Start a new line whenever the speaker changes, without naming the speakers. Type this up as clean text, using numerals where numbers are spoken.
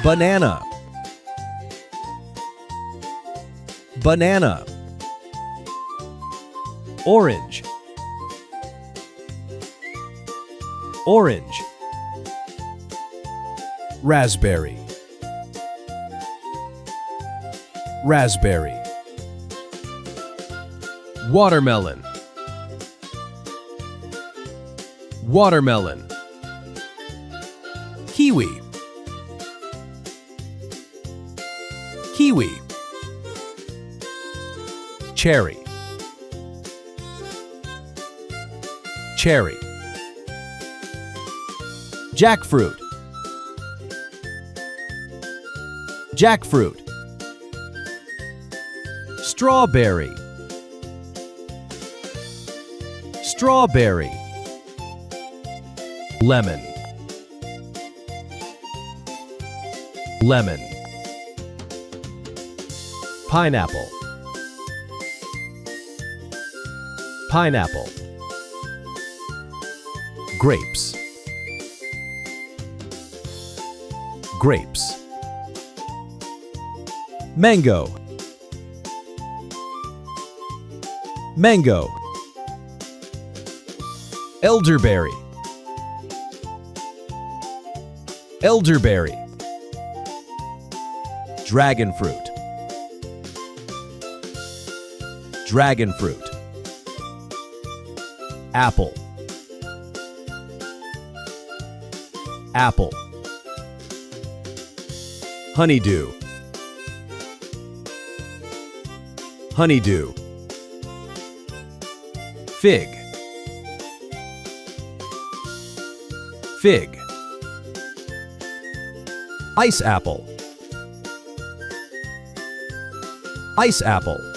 banana, banana. Orange, orange. Raspberry, raspberry. Watermelon, watermelon. Kiwi, kiwi. Cherry, cherry. Jackfruit, jackfruit. Strawberry, strawberry. Lemon, lemon. Pineapple, pineapple. Grapes, grapes. Mango, mango. Elderberry, elderberry. Dragon fruit, dragon fruit. Apple, apple. Honeydew, honeydew. Fig, fig. Ice apple, ice apple.